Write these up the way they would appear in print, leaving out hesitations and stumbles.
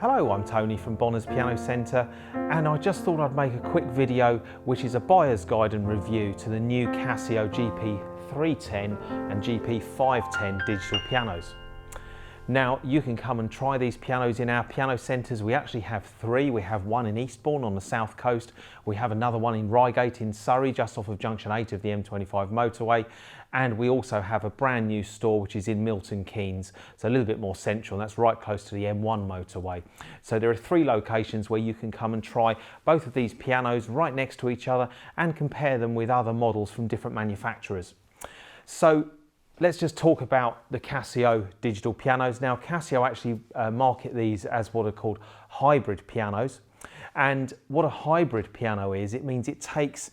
Hello, I'm Tony from Bonner's Piano Centre, and I just thought I'd make a quick video which is a buyer's guide and review to the new Casio GP310 and GP510 digital pianos. Now you can come and try these pianos in our piano centres. We actually have three. We have one in Eastbourne on the south coast. We have another one in Reigate in Surrey, just off of junction 8 of the M25 motorway. And we also have a brand new store which is in Milton Keynes, so a little bit more central, and that's right close to the M1 motorway. So there are three locations where you can come and try both of these pianos right next to each other and compare them with other models from different manufacturers. So let's just talk about the Casio digital pianos. Now Casio actually market these as what are called hybrid pianos. And what a hybrid piano is, it means it takes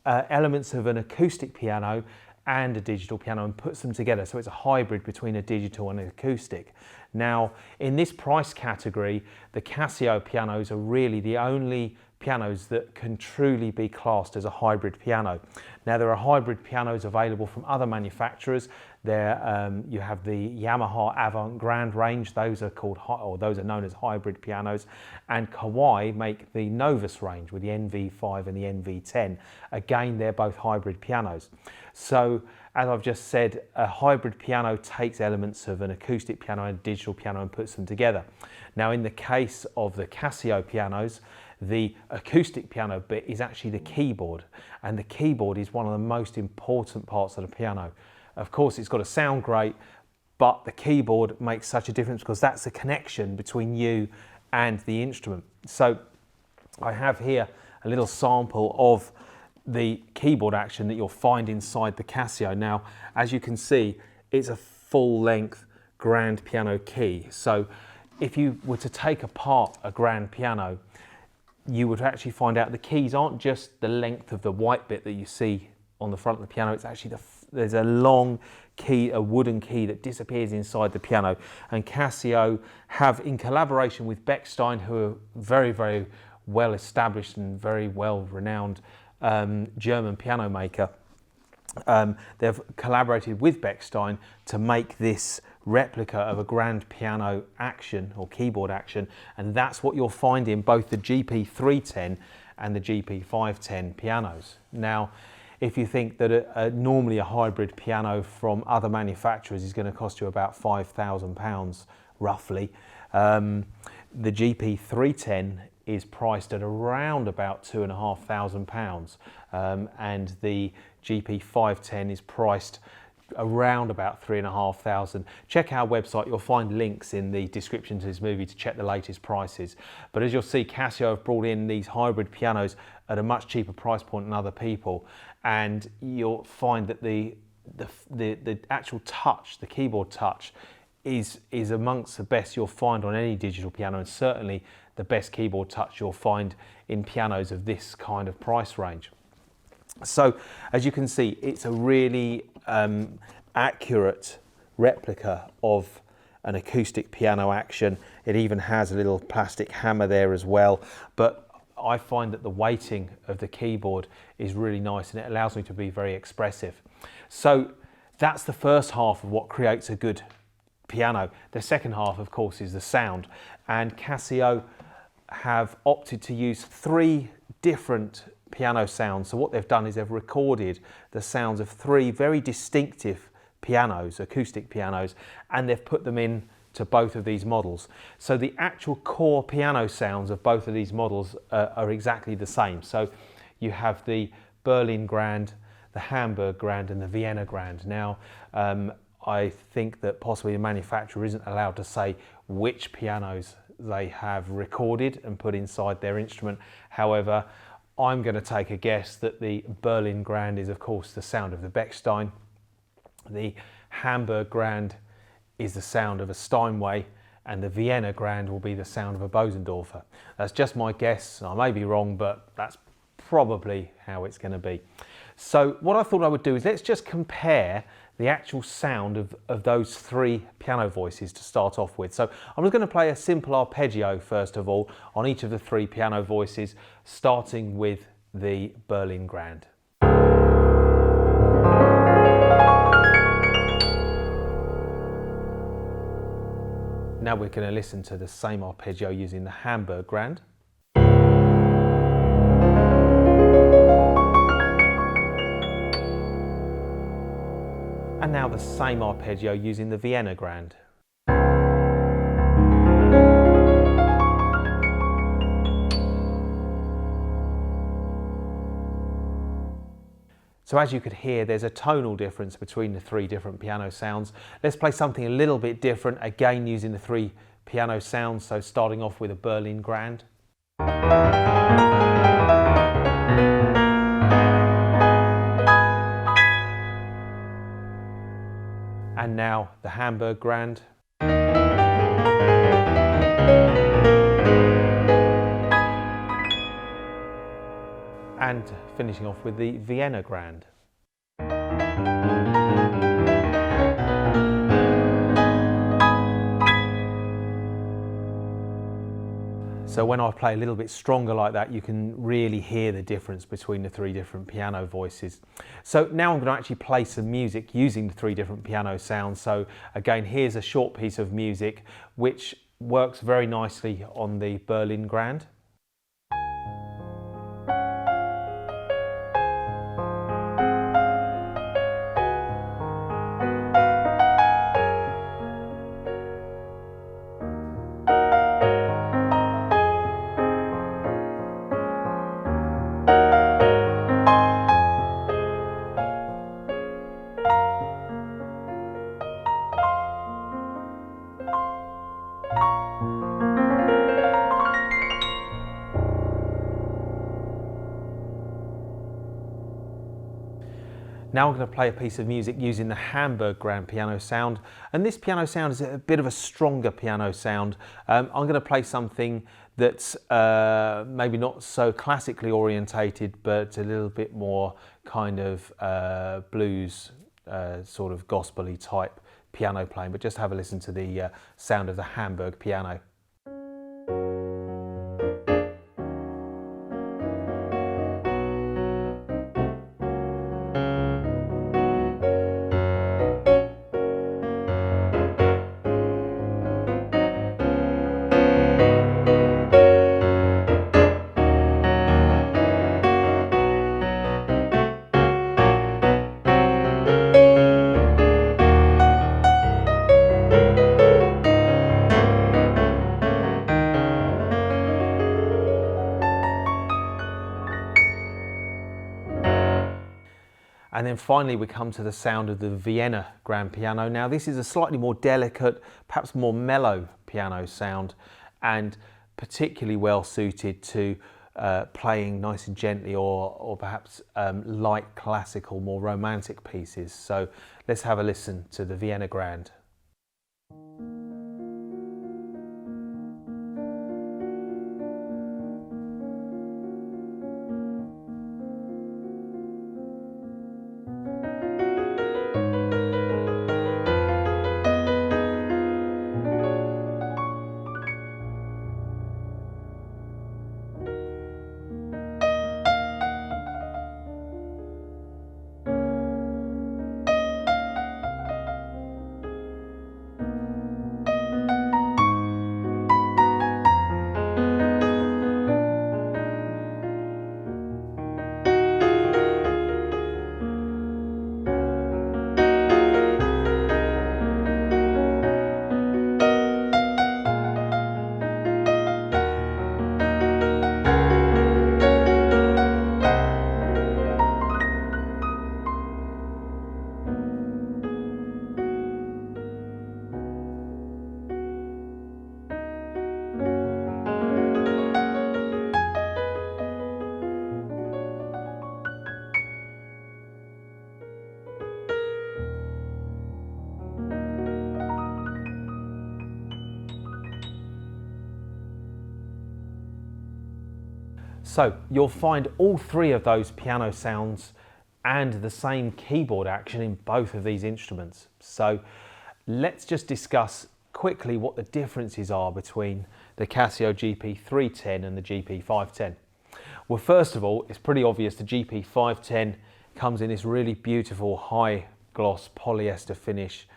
elements of an acoustic piano and a digital piano and puts them together. So it's a hybrid between a digital and an acoustic. Now in this price category, the Casio pianos are really the only pianos that can truly be classed as a hybrid piano. Now there are hybrid pianos available from other manufacturers. There you have the Yamaha Avant-Grande range. Those are called, or those are known as hybrid pianos, and Kawai make the Novus range with the NV5 and the NV10. Again, they're both hybrid pianos. So as I've just said, a hybrid piano takes elements of an acoustic piano and a digital piano and puts them together. Now in the case of the Casio pianos, the acoustic piano bit is actually the keyboard, and the keyboard is one of the most important parts of the piano. Of course, it's got to sound great, but the keyboard makes such a difference because that's the connection between you and the instrument. So I have here a little sample of the keyboard action that you'll find inside the Casio. Now, as you can see, it's a full-length grand piano key. So if you were to take apart a grand piano, you would actually find out the keys aren't just the length of the white bit that you see on the front of the piano. It's actually there's a long key, a wooden key that disappears inside the piano. And Casio have, in collaboration with Bechstein, who are very, very well established and very well renowned German piano maker, they've collaborated with Bechstein to make this replica of a grand piano action or keyboard action, and that's what you'll find in both the GP310 and the GP510 pianos. Now if you think that normally a hybrid piano from other manufacturers is going to cost you about £5,000 roughly, the GP310 is priced at around about £2,500, and the GP510 is priced around about £3,500. Check our website, you'll find links in the description to this movie to check the latest prices. But as you'll see, Casio have brought in these hybrid pianos at a much cheaper price point than other people, and you'll find that the actual touch, the keyboard touch, is amongst the best you'll find on any digital piano, and certainly the best keyboard touch you'll find in pianos of this kind of price range. So as you can see, it's a really accurate replica of an acoustic piano action. It even has a little plastic hammer there as well, but I find that the weighting of the keyboard is really nice and it allows me to be very expressive. So that's the first half of what creates a good piano. The second half, of course, is the sound, and Casio have opted to use three different piano sounds. So what they've done is they've recorded the sounds of three very distinctive pianos, acoustic pianos, and they've put them in to both of these models. So the actual core piano sounds of both of these models are exactly the same. So you have the Berlin Grand, the Hamburg Grand and the Vienna Grand. Now I think that possibly the manufacturer isn't allowed to say which pianos they have recorded and put inside their instrument. However, I'm going to take a guess that the Berlin Grand is of course the sound of the Bechstein. The Hamburg Grand is the sound of a Steinway, and the Vienna Grand will be the sound of a Bosendorfer. That's just my guess. I may be wrong, but that's probably how it's going to be. So what I thought I would do is let's just compare the actual sound of those three piano voices to start off with. So I'm just going to play a simple arpeggio first of all on each of the three piano voices, starting with the Berlin Grand. Now we're going to listen to the same arpeggio using the Hamburg Grand. And now the same arpeggio using the Vienna Grand. So as you could hear, there's a tonal difference between the three different piano sounds. Let's play something a little bit different, again using the three piano sounds, so starting off with a Berlin Grand. And now the Hamburg Grand. And finishing off with the Vienna Grand. So when I play a little bit stronger like that, you can really hear the difference between the three different piano voices. So now I'm going to actually play some music using the three different piano sounds. So again, here's a short piece of music which works very nicely on the Berlin Grand. Now I'm going to play a piece of music using the Hamburg Grand piano sound, and this piano sound is a bit of a stronger piano sound. I'm going to play something that's maybe not so classically orientated, but a little bit more kind of blues, sort of gospel-y type piano playing, but just have a listen to the sound of the Hamburg piano. And then finally we come to the sound of the Vienna Grand piano. Now this is a slightly more delicate, perhaps more mellow piano sound, and particularly well suited to playing nice and gently, or perhaps light classical, more romantic pieces. So let's have a listen to the Vienna Grand. So you'll find all three of those piano sounds and the same keyboard action in both of these instruments. So let's just discuss quickly what the differences are between the Casio GP310 and the GP510. Well, first of all, it's pretty obvious the GP510 comes in this really beautiful high gloss polyester finish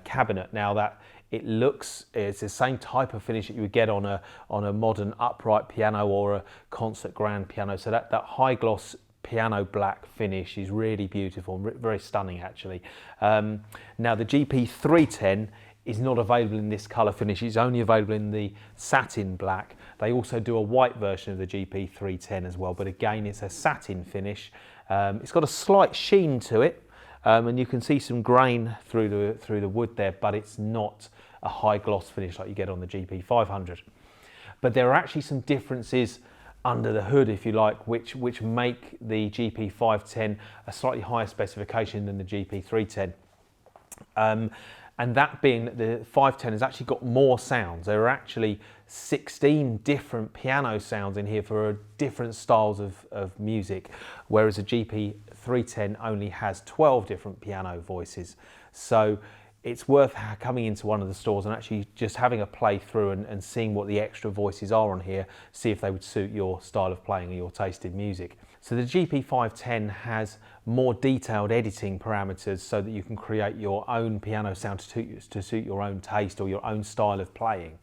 cabinet. Now that It's the same type of finish that you would get on a modern upright piano or a concert grand piano. So that high gloss piano black finish is really beautiful, very stunning actually. Now the GP310 is not available in this colour finish, it's only available in the satin black. They also do a white version of the GP310 as well, but again it's a satin finish. It's got a slight sheen to it, and you can see some grain through the wood there, but it's not a high gloss finish like you get on the GP500. But there are actually some differences under the hood, if you like, which make the GP510 a slightly higher specification than the GP310. And that being that the 510 has actually got more sounds. There are actually 16 different piano sounds in here for different styles of music, whereas a GP310 only has 12 different piano voices. So it's worth coming into one of the stores and actually just having a play through and seeing what the extra voices are on here, see if they would suit your style of playing or your taste in music. So the GP510 has more detailed editing parameters so that you can create your own piano sound to suit your own taste or your own style of playing.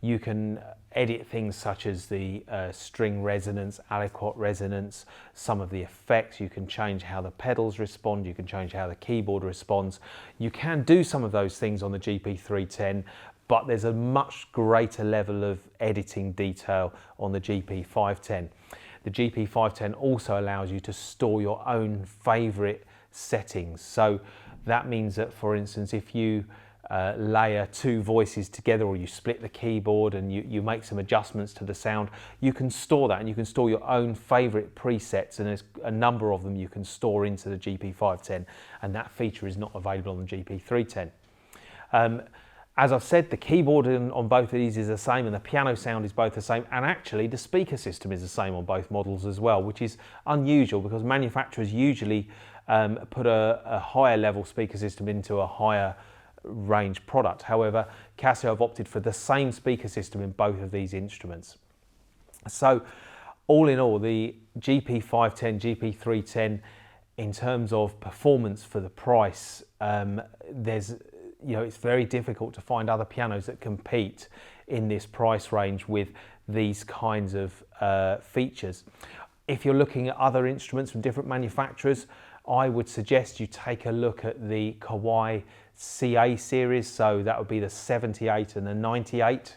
You can edit things such as the string resonance, aliquot resonance, some of the effects. You can change how the pedals respond, you can change how the keyboard responds. You can do some of those things on the GP310, but there's a much greater level of editing detail on the GP510. The GP510 also allows you to store your own favourite settings. So that means that, for instance, if you layer two voices together, or you split the keyboard and you make some adjustments to the sound, you can store that, and you can store your own favourite presets, and there's a number of them you can store into the GP510, and that feature is not available on the GP310. As I've said, the keyboard on both of these is the same, and the piano sound is both the same, and actually the speaker system is the same on both models as well, which is unusual because manufacturers usually put a higher level speaker system into a higher range product. However, Casio have opted for the same speaker system in both of these instruments. So all in all, the GP510, GP310, in terms of performance for the price, it's very difficult to find other pianos that compete in this price range with these kinds of features. If you're looking at other instruments from different manufacturers, I would suggest you take a look at the Kawai CA series, so that would be the 78 and the 98.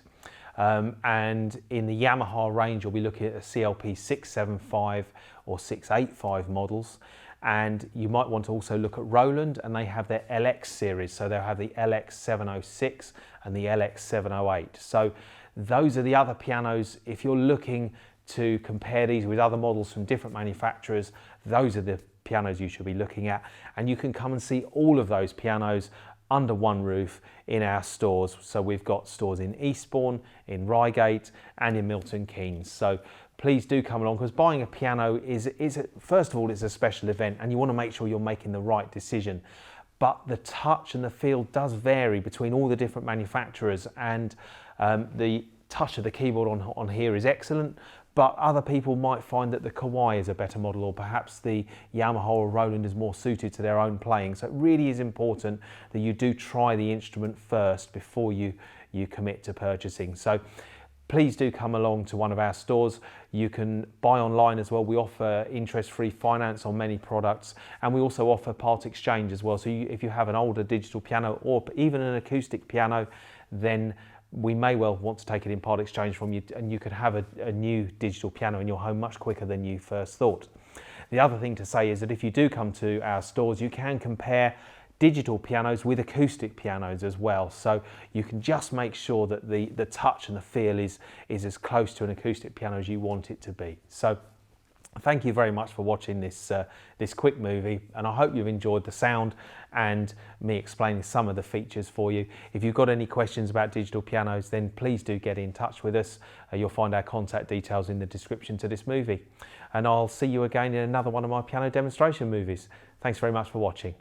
And in the Yamaha range, you'll be looking at the CLP 675 or 685 models. And you might want to also look at Roland, and they have their LX series. So they'll have the LX 706 and the LX 708. So those are the other pianos. If you're looking to compare these with other models from different manufacturers, those are the pianos you should be looking at. And you can come and see all of those pianos under one roof in our stores. So we've got stores in Eastbourne, in Reigate and in Milton Keynes. So please do come along, because buying a piano first of all, it's a special event and you want to make sure you're making the right decision. But the touch and the feel does vary between all the different manufacturers, and the touch of the keyboard on here is excellent, but other people might find that the Kawai is a better model, or perhaps the Yamaha or Roland is more suited to their own playing. So it really is important that you do try the instrument first before you commit to purchasing. So please do come along to one of our stores. You can buy online as well. We offer interest-free finance on many products, and we also offer part exchange as well. So if you have an older digital piano or even an acoustic piano, then we may well want to take it in part exchange from you, and you could have a new digital piano in your home much quicker than you first thought. The other thing to say is that if you do come to our stores, you can compare digital pianos with acoustic pianos as well. So you can just make sure that the touch and the feel is as close to an acoustic piano as you want it to be. So thank you very much for watching this quick movie, and I hope you've enjoyed the sound and me explaining some of the features for you. If you've got any questions about digital pianos, then please do get in touch with us. You'll find our contact details in the description to this movie. And I'll see you again in another one of my piano demonstration movies. Thanks very much for watching.